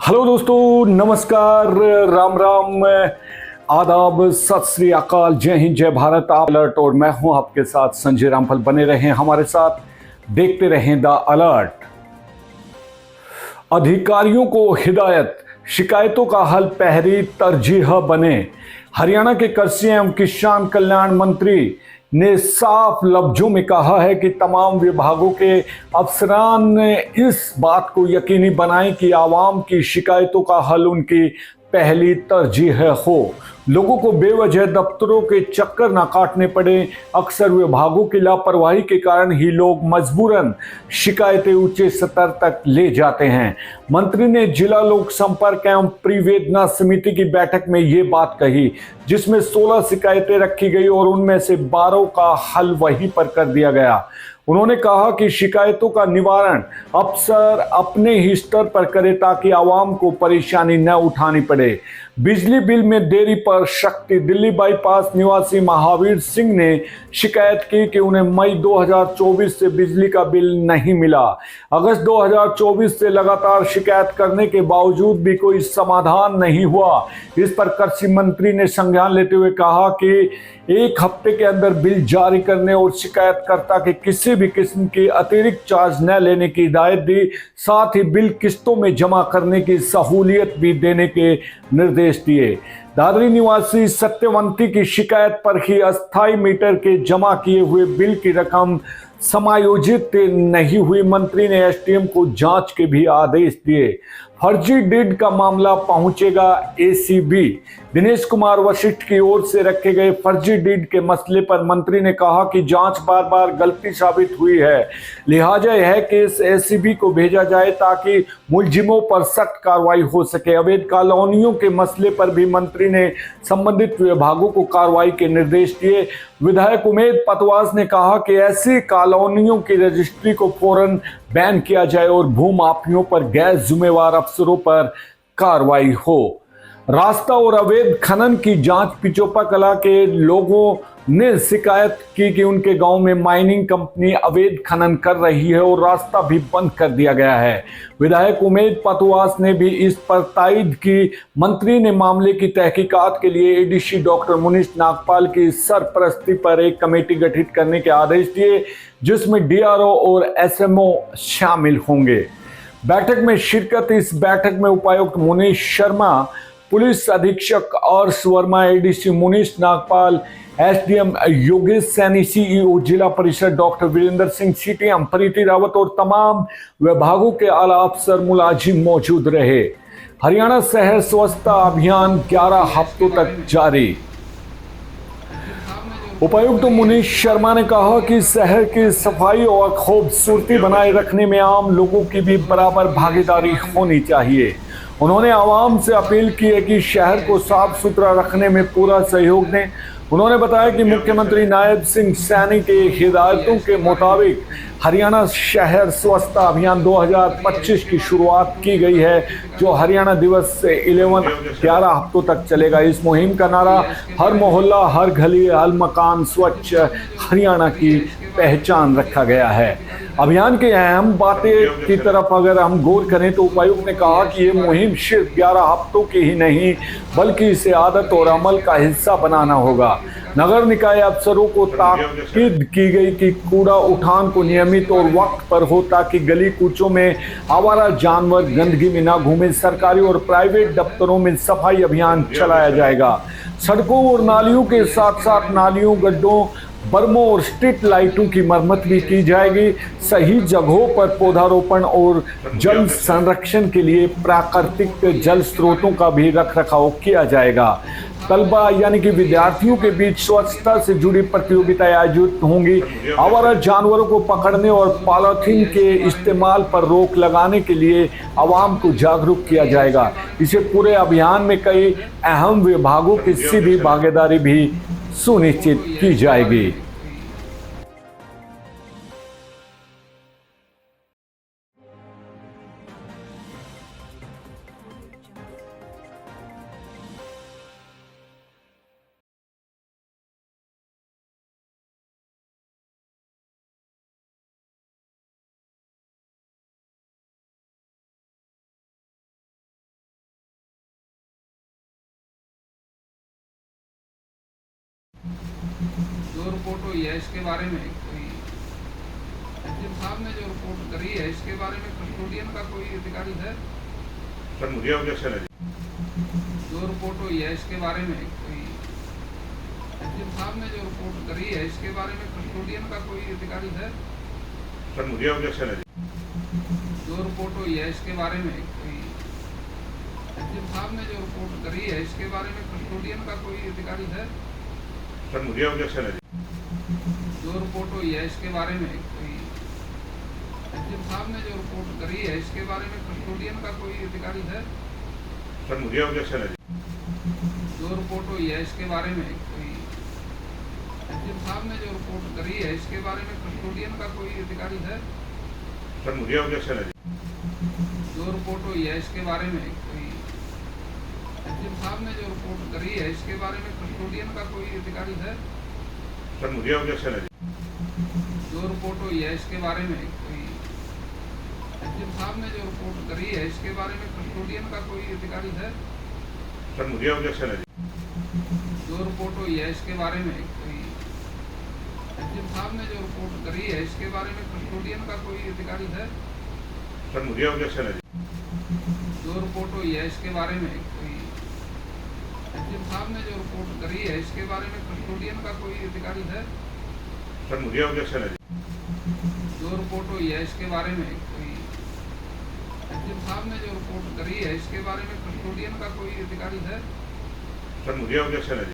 Hello दोस्तों, नमस्कार, राम राम, आदाब, सत श्री अकाल, जय हिंद, जय भारत। आप अलर्ट और मैं हूं आपके साथ संजय रामफल। बने रहें हमारे साथ, देखते रहें द अलर्ट। अधिकारियों को हिदायत, शिकायतों का हल पहली तरजीह बने। हरियाणा के कृषि एवं किसान कल्याण मंत्री ने साफ लफ्जों में कहा है कि तमाम विभागों के अफसरान ने इस बात को यकीनी बनाएं कि आवाम की शिकायतों का हल उनकी पहली तरजीह हो। लोगों को बेवजह दफ्तरों के चक्कर न काटने पड़े। अक्सर विभागों की लापरवाही के कारण ही लोग मजबूरन शिकायतें उच्च स्तर तक ले जाते हैं। मंत्री ने जिला लोक संपर्क एवं परिवेदना समिति की बैठक में ये बात कही, जिसमें 16 शिकायतें रखी गई और उनमें से 12 का हल वहीं पर कर दिया गया। उन्होंने कहा कि शिकायतों का निवारण अफसर अपने ही स्तर पर करे ताकि आवाम को परेशानी न उठानी पड़े। बिजली बिल में देरी पर शक्ति। दिल्ली बाईपास निवासी महावीर सिंह ने शिकायत की कि उन्हें मई 2024 से बिजली का बिल नहीं मिला। अगस्त 2024 से लगातार शिकायत करने के बावजूद भी कोई समाधान नहीं हुआ। इस पर कृषि मंत्री ने संज्ञान लेते हुए कहा कि 1 हफ्ते के अंदर बिल जारी करने और शिकायतकर्ता के किसी भी किस्म की अतिरिक्त चार्ज न लेने की हिदायत दी। साथ ही बिल किस्तों में जमा करने की सहूलियत भी देने के निर्देश दिए। दादरी निवासी सत्यवंती की शिकायत पर ही अस्थायी मीटर के जमा किए हुए बिल की रकम समायोजित नहीं हुई। मंत्री ने एसडीएम को जांच के भी आदेश दिए। फर्जी डीड का मामला पहुंचेगा एसीबी। दिनेश कुमार वशिष्ठ की ओर से रखे गए फर्जी डीड के मसले पर मंत्री ने कहा कि जांच बार बार गलती साबित हुई है, लिहाजा यह है कि इस एसीबी को भेजा जाए ताकि मुलजिमों पर सख्त कार्रवाई हो सके। अवैध कॉलोनियों के मसले पर भी मंत्री ने संबंधित विभागों को कार्रवाई के निर्देश दिए। विधायक उमेद पतवास ने कहा कि ऐसी कॉलोनियों की रजिस्ट्री को फौरन बैन किया जाए और भूमाफियों पर गैर जिम्मेवार अफसरों पर कार्रवाई हो। रास्ता और अवैध खनन की जांच। पिचोपा कला के लोगों ने शिकायत की कि उनके गांव में माइनिंग कंपनी अवैध खनन कर रही है और रास्ता भी बंद कर दिया गया है। विधायक उमेद पतवास ने भी इस पर तायद की। मंत्री ने मामले की तहकीकात के लिए एडीसी डॉक्टर मुनीश नागपाल की सरपरस्ती पर एक कमेटी गठित करने के आदेश दिए, जिसमें डीआरओ और एसएमओ शामिल होंगे। बैठक में शिरकत। इस बैठक में उपायुक्त मुनीश शर्मा, पुलिस अधीक्षक Harsh Verma, ADC Munish Nagpal, SDM Yogesh Saini, CEO जिला परिषद डॉक्टर वीरेंद्र सिंह, सीटीएम प्रीति रावत और तमाम विभागों के आला अफसर मुलाजिम मौजूद रहे। हरियाणा शहर स्वच्छता अभियान 11 हफ्तों तक जारी। उपायुक्त मुनीश शर्मा ने कहा कि शहर की सफाई और खूबसूरती बनाए रखने में आम लोगों की भी बराबर भागीदारी होनी चाहिए। उन्होंने आवाम से अपील की है कि शहर को साफ सुथरा रखने में पूरा सहयोग दें। उन्होंने बताया कि मुख्यमंत्री नायब सिंह सैनी के हिदायतों के मुताबिक हरियाणा शहर स्वच्छता अभियान 2025 की शुरुआत की गई है, जो हरियाणा दिवस से 11 हफ्तों तक चलेगा। इस मुहिम का नारा हर मोहल्ला, हर गली, हर मकान स्वच्छ हरियाणा की पहचान रखा गया है। अभियान की अहम बातें की तरफ अगर हम गौर करें तो उपायुक्त ने कहा कि ये मुहिम सिर्फ 11 हफ्तों की ही नहीं, बल्कि इसे आदत और अमल का हिस्सा बनाना होगा। नगर निकाय अफसरों को ताकीद की गई कि कूड़ा उठान को नियमित और वक्त पर हो ताकि गली कूचों में आवारा जानवर गंदगी में ना घूमे। सरकारी और प्राइवेट दफ्तरों में सफाई अभियान चलाया जाएगा। सड़कों और नालियों के साथ साथ नालियों, गड्ढों, बर्मों और स्ट्रीट लाइटों की मरम्मत भी की जाएगी। सही जगहों पर पौधारोपण और जल संरक्षण के लिए प्राकृतिक जल स्रोतों का भी रखरखाव किया जाएगा। तलबा यानी कि विद्यार्थियों के बीच स्वच्छता से जुड़ी प्रतियोगिताएं आयोजित होंगी। आवारा जानवरों को पकड़ने और पॉलीथीन के इस्तेमाल पर रोक लगाने के लिए आवाम को जागरूक किया जाएगा। इसे पूरे अभियान में कई अहम विभागों की सीधी भागीदारी भी सुनिश्चित की जाएगी। जो रिपोर्ट हुई है इसके बारे में कोई एसडीएम साहब ने जो रिपोर्ट करी है इसके बारे में कस्टोडियन का कोई अधिकारी है? सर मुझे ऑब्जेक्शन है जी। जो रिपोर्ट हुई है इसके बारे में कोई एसडीएम साहब ने जो रिपोर्ट करी है इसके बारे में कस्टोडियन का कोई अधिकारी है? सर मुझे ऑब्जेक्शन है जी। जो रिपोर्ट हुई है इसके बारे में कोई एसडीएम साहब ने जो रिपोर्ट करी है इसके बारे में कस्टोडियन का कोई अधिकारी है? सर मुझे ऑब्जेक्शन है जी। जो रिपोर्ट हुई है इसके बारे में कोई एसडीएम साहब ने जो रिपोर्ट करी है इसके बारे में कस्टोडियन का कोई अधिकारी है? सर मुझे ऑब्जेक्शन है जी। जो रिपोर्ट हुई है इसके बारे में कोई एसडीएम साहब ने जो रिपोर्ट करी है इसके बारे में कस्टोडियन का कोई अधिकारी है? सर मुझे ऑब्जेक्शन है जी। जो रिपोर्ट हुई है इसके बारे में कोई एसडीएम साहब ने जो रिपोर्ट करी है इसके बारे में कस्टोडियन का कोई अधिकारी है? सर मुझे ऑब्जेक्शन है जी। जो रिपोर्ट हुई है इसके बारे में कोई एसडीएम साहब ने जो रिपोर्ट करी है इसके बारे में कस्टोडियन का कोई अधिकारी है? सर मुझे ऑब्जेक्शन है जी। जो रिपोर्ट हुई है इसके बारे में कोई एसडीएम साहब ने जो रिपोर्ट करी है इसके बारे में कस्टोडियन का कोई अधिकारी है? सर मुझे ऑब्जेक्शन है जी। जो रिपोर्ट हुई है इसके बारे में कोई एसडीएम साहब ने जो रिपोर्ट करी है इसके बारे में कस्टोडियन का कोई अधिकारी है? सर मुझे ऑब्जेक्शन है जी। जो रिपोर्ट हुई है इसके बारे में कोई एसडीएम साहब ने जो रिपोर्ट करी है इसके बारे में कस्टोडियन का कोई अधिकारी है? सर मुझे ऑब्जेक्शन है जी।